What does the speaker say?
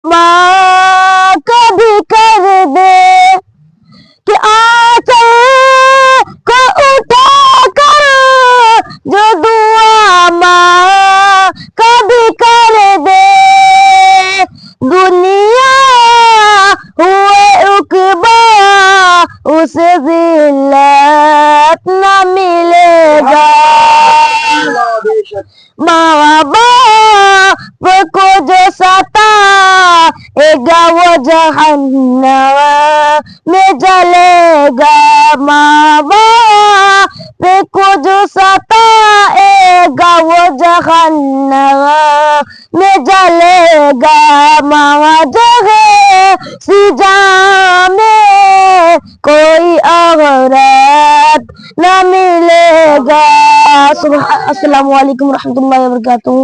माँ कभी कर दे कि आंचल को उठा कर जो दुआ माँ कभी कर दे दुनिया हुए उकबा उसे जिल्लत न मिलेगा माँ बाप को जो सताएगा वो जहन्नम में जलेगा माँ बाप को जो सताएगा वो जहन्नम में जलेगा माँ जगह सी में कोई औरत न मिलेगा। अस्सलामु अलैकुम रहमतुल्लाहि व बरकातुहू।